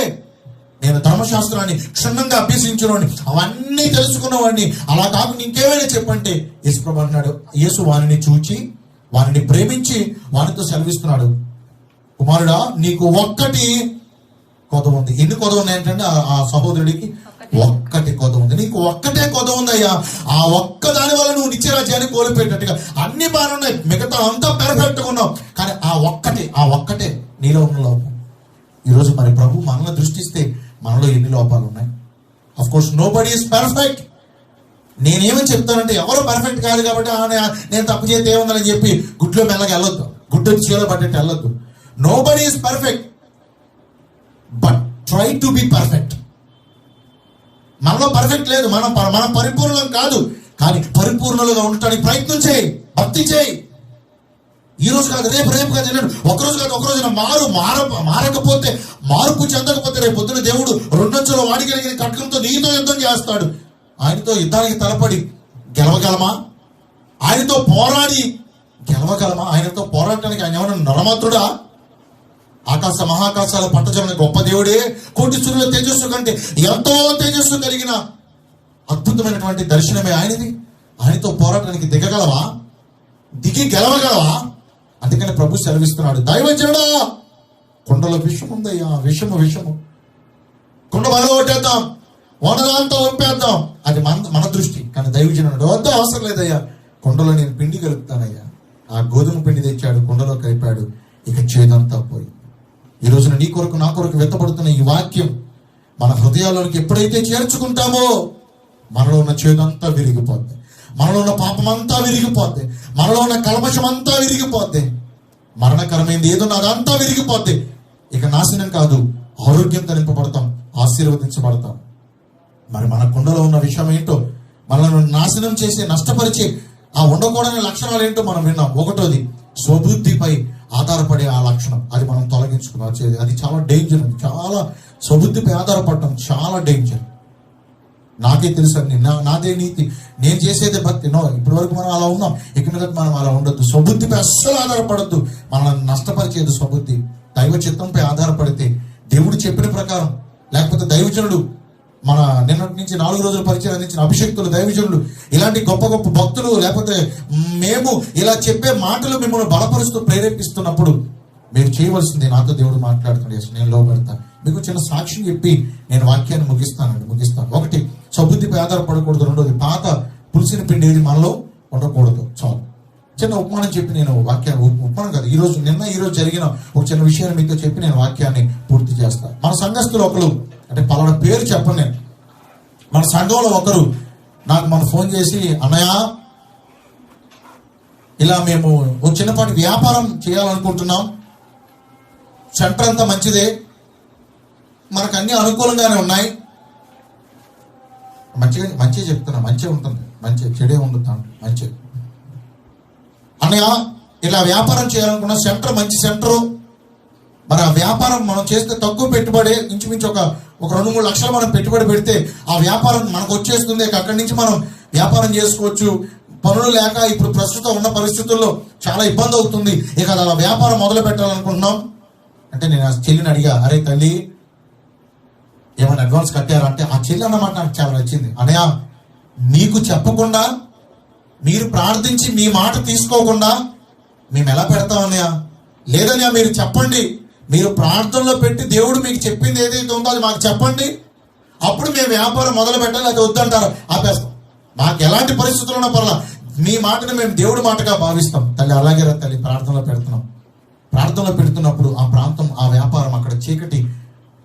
నేను ధర్మశాస్త్రాన్ని క్షుణ్ణంగా అభ్యసించినవాడిని, అవన్నీ తెలుసుకున్నవాడిని, అలా కాకుండా ఇంకేమైనా చెప్పంటే యేసు ప్రభు అంటున్నాడు, యేసు వారిని చూచి వారిని ప్రేమించి వారితో సెలవిస్తున్నాడు, కుమారుడా నీకు ఒక్కటి కొదవ ఉంది. ఎన్ని కొదవ ఉన్నాయంటే ఆ సహోదరుడికి ఒక్కటి కొదవ ఉంది. నీకు ఒక్కటే కొదవ ఉందయ్యా, ఆ ఒక్క దాని వల్ల నువ్వు నిత్యరాజ్యాన్ని కోల్పోయేటట్టుగా. అన్ని బాగున్నాయి, మిగతా అంతా పెర్ఫెక్ట్ గా ఉన్నావు, కానీ ఆ ఒక్కటే నీలో ఉన్న లోపం. ఈరోజు మరి ప్రభు మనల్ని దృష్టిస్తే మనలో ఎన్ని లోపాలు ఉన్నాయి? Of course nobody is perfect. నేనేమని చెప్తానంటే ఎవరు పర్ఫెక్ట్ కాదు కాబట్టి నేను తప్పు చేస్తే ఏముందని చెప్పి గుడ్లో మెల్లగా వెళ్ళొద్దు, గుడ్డు చీలో పట్టేట్టు వెళ్ళొద్దు. Nobody is perfect, but try to be perfect. మనలో పర్ఫెక్ట్ లేదు, మనం పరిపూర్ణం కాదు, కానీ పరిపూర్ణలుగా ఉండటానికి ప్రయత్నం చేయి, భక్తి చేయి. ఈ రోజు కాదు, రేపు కాదు, ఒకరోజు కాదు, ఒక రోజున మారకపోతే, మార్పు చెందకపోతే రేపు పొద్దున దేవుడు 2 అంచుల వాడిగలిగిన ఖడ్గంతో నీతో యుద్ధం చేస్తాడు. ఆయనతో యుద్ధానికి తలపడి గెలవగలమా? ఆయనతో పోరాడి గెలవగలమా? ఆయనతో పోరాడటానికి ఆయన ఏమన్నా నరమాత్రుడా? ఆకాశ మహాకాశాల పట్టజమైన గొప్ప దేవుడే, కోటి సూర్యుల తేజస్సు కంటే ఎంతో తేజస్సు కలిగిన అద్భుతమైనటువంటి దర్శనమే ఆయనది. ఆయనతో పోరాటానికి దిగగలవా? దిగి గెలవగలవా? అందుకని ప్రభు సెలవిస్తున్నాడు, దైవజనుడా కొండలో విషం ఉందయ్యా, విషము కొండ బలగొట్టేద్దాం, వనదాంతో ఒప్పేద్దాం, అది మన దృష్టి. కానీ దైవజనుడు వద్ద అవసరం లేదయ్యా, కొండలో నేను పిండి కలుపుతానయ్యా. ఆ గోధుమ పిండి తెచ్చాడు, కొండలో కలిపాడు, ఇక చేదంతా పోయి. ఈ రోజున నీ కొరకు నా కొరకు వెతపడుతున్న ఈ వాక్యం మన హృదయాల్లోనికి ఎప్పుడైతే చేర్చుకుంటామో మనలో ఉన్న చేదంతా విరిగిపోద్ది, మనలో ఉన్న పాపమంతా విరిగిపోద్ది, మనలో ఉన్న కల్మషం అంతా విరిగిపోద్ది, మరణకరమైనది ఏదన్నా అదంతా విరిగిపోద్ది. ఇక నాశనం కాదు, ఆరోగ్యంతో నింపబడతాం, ఆశీర్వదించబడతాం. మరి మన కుండలో ఉన్న విషయం ఏంటో, మనల్ని నాశనం చేసి నష్టపరిచే ఆ ఉండకూడని లక్షణాలు ఏంటో మనం విన్నాం. ఒకటోది స్వబుద్ధిపై ఆధారపడే ఆ లక్షణం, అది మనం తొలగించుకున్నాం. అది చాలా డేంజర్ అండి, చాలా స్వబుద్ధిపై ఆధారపడటం చాలా డేంజర్. నాకే తెలుసు అండి, నాదే నీతి, నేను చేసేదే భక్తి. నో, ఇప్పటి వరకు మనం అలా ఉన్నాం, ఇక మీద మనం అలా ఉండొద్దు. స్వబుద్ధిపై అస్సలు ఆధారపడద్దు, మనల్ని నష్టపరిచేది స్వబుద్ధి. దైవ చిత్తంపై ఆధారపడితే, దేవుడు చెప్పిన ప్రకారం, లేకపోతే దైవజనుడు మన నిన్నటి నుంచి 4 రోజుల పరిచయం అందించిన అభిషేక్తులు, దైవజనులు, ఇలాంటి గొప్ప గొప్ప భక్తులు, లేకపోతే మేము ఇలా చెప్పే మాటలు మిమ్మల్ని బలపరుస్తూ ప్రేరేపిస్తున్నప్పుడు మీరు చేయవలసింది, నాతో దేవుడు మాట్లాడుతున్నాడు, నేను లోబడతాను. మీకు చిన్న సాక్ష్యం చెప్పి నేను వాక్యాన్ని ముగిస్తాను. ఒకటి, స్వబుద్ధిపై ఆధారపడకూడదు. రెండోది, పాత పులిసిన పిండి ఏది మనలో ఉండకూడదు. చాలు. చిన్న ఉపమానం చెప్పి నేను వాక్యాన్ని, ఉపమానం కాదు, ఈ రోజు జరిగిన ఒక చిన్న విషయాన్ని మీతో చెప్పి నేను వాక్యాన్ని పూర్తి చేస్తాను. మన సంఘస్థులు ఒకరు, అంటే పలానా పేరు చెప్పను నేను, మన సంఘంలో ఒకరు నాకు మన ఫోన్ చేసి, అన్నయ్య ఇలా మేము ఒక చిన్నపాటి వ్యాపారం చేయాలనుకుంటున్నాం, సెంటర్ అంతా మంచిదే, మనకు అన్ని అనుకూలంగానే ఉన్నాయి, మంచిగా చెప్తున్నా, మంచిగా ఉంటుంది, మంచి చెడే ఉంటుంది, మంచి అన్నయ్య ఇలా వ్యాపారం చేయాలనుకున్న సెంటర్ మంచి సెంటరు, మరి ఆ వ్యాపారం మనం చేస్తే తక్కువ పెట్టుబడి, ఇంచుమించు ఒక 2-3 లక్షలు మనం పెట్టుబడి పెడితే ఆ వ్యాపారం మనకు వచ్చేస్తుంది. అక్కడి నుంచి మనం వ్యాపారం చేసుకోవచ్చు. పనులు లేక ఇప్పుడు ప్రస్తుతం ఉన్న పరిస్థితుల్లో చాలా ఇబ్బంది అవుతుంది, ఇక అలా వ్యాపారం మొదలు పెట్టాలనుకుంటున్నాం అంటే నేను ఆ చెల్లిని అడిగా, అరే తల్లి ఏమైనా అడ్వాన్స్ కట్టారా అంటే, ఆ చెల్లి అన్నమాట నాకు చాలా నచ్చింది. అన్నయ్య మీకు చెప్పకుండా, మీరు ప్రార్థించి మీ మాట తీసుకోకుండా మేము ఎలా పెడతామన్నయ్య? లేదన్నయ్య మీరు చెప్పండి, మీరు ప్రార్థనలో పెట్టి దేవుడు మీకు చెప్పింది ఏదైతే ఉందో అది మాకు చెప్పండి, అప్పుడు మేము వ్యాపారం మొదలు పెట్టాలి. అది వద్దంటారు, ఆపేస్తాం. మాకు ఎలాంటి పరిస్థితులు ఉన్నా పర్లా, మీ మాటను మేము దేవుడి మాటగా భావిస్తాం. తల్లి అలాగే రా తల్లి, ప్రార్థనలో పెడుతున్నాం. ప్రార్థనలో పెడుతున్నప్పుడు ఆ ప్రాంతం, ఆ వ్యాపారం అక్కడ చీకటి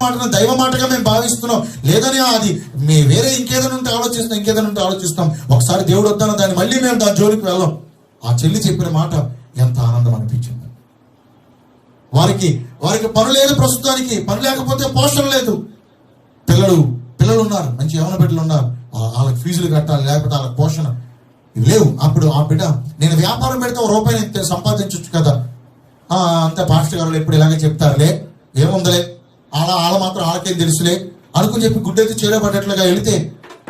మాటను దైవ మాటగా మేము భావిస్తున్నాం, లేదని అది వేరే ఇంకేదైనా ఉంటే ఆలోచిస్తాం. ఒకసారి దేవుడు వద్దన్న దాన్ని మళ్ళీ మేము దాని జోలికి వెళ్ళాం. ఆ చెల్లి చెప్పిన మాట ఎంత ఆనందం అనిపించింది. వారికి పని లేదు, ప్రస్తుతానికి పని లేకపోతే పోషణ లేదు. పిల్లలు ఉన్నారు, మంచి యవన బిడ్డలు ఉన్నారు, వాళ్ళకి ఫీజులు కట్టాలి, లేకపోతే వాళ్ళకి పోషణ లేవు. అప్పుడు ఆ బిడ్డ, నేను వ్యాపారం పెడితే ₹1 సంపాదించవచ్చు కదా, అంతే పాస్టర్ గారు ఎప్పుడు ఇలాగే చెప్తారులే, ఏముందలే, వాళ్ళ మాత్రం వాళ్ళకేం తెలుసులే అనుకుని చెప్పి గుడ్డెత్తి చేరబడ్డట్లుగా వెళితే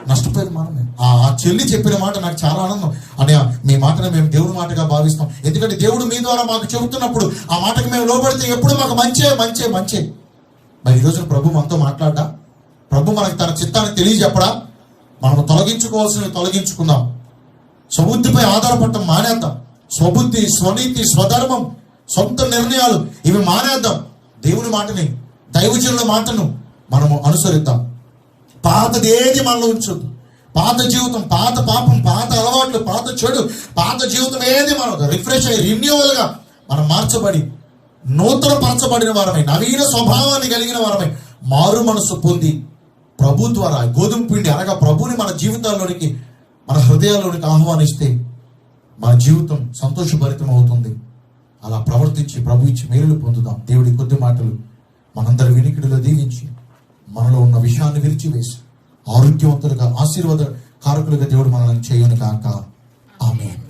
నష్టపోయేది మనమే. ఆ చెల్లి చెప్పిన మాట నాకు చాలా ఆనందం. అని మీ మాటను మేము దేవుడి మాటగా భావిస్తాం. ఎందుకంటే దేవుడు మీ ద్వారా మాకు చెబుతున్నప్పుడు ఆ మాటకు మేము లోబడితే ఎప్పుడు మాకు మంచే. మరి ఈరోజు ప్రభు మనతో మాట్లాడ్డా? ప్రభు మనకి తన చిత్తాన్ని తెలియజెప్పడా? మనం తొలగించుకోవాల్సినవి తొలగించుకుందాం. స్వబుద్ధిపై ఆధారపడటం మానేద్దాం. స్వబుద్ధి, స్వనీతి, స్వధర్మం, సొంత నిర్ణయాలు ఇవి మానేద్దాం. దేవుని మాటని, దైవజనుల మాటను మనము అనుసరిద్దాం. పాతది ఏది మనలో ఉంచొద్దు. పాత జీవితం, పాత పాపం, పాత అలవాట్లు, పాత చెడు, పాత జీవితం ఏది మనం రిఫ్రెష్ అయ్యి రిన్యూవల్ గా మనం మార్చబడి నూతన పరచబడిన వారమై, నవీన స్వభావాన్ని కలిగిన వారమై మారు మనసు పొంది ప్రభు ద్వారా గోధుమ పిండి అనగా ప్రభుని మన జీవితాల్లోనికి, మన హృదయాల్లోనికి ఆహ్వానిస్తే మన జీవితం సంతోషభరితం అవుతుంది. అలా ప్రవర్తించి ప్రభు ఇచ్చి మేలులు పొందుదాం. దేవుడి కొద్ది మాటలు మనందరి వినికిడిలో దీవించి మనలో ఉన్న విషయాన్ని విరిచివేసి ఆరోగ్యవంతులుగా, ఆశీర్వాద కారకులుగా దేవుడు మనల్ని చేయును కాక. ఆమేన్.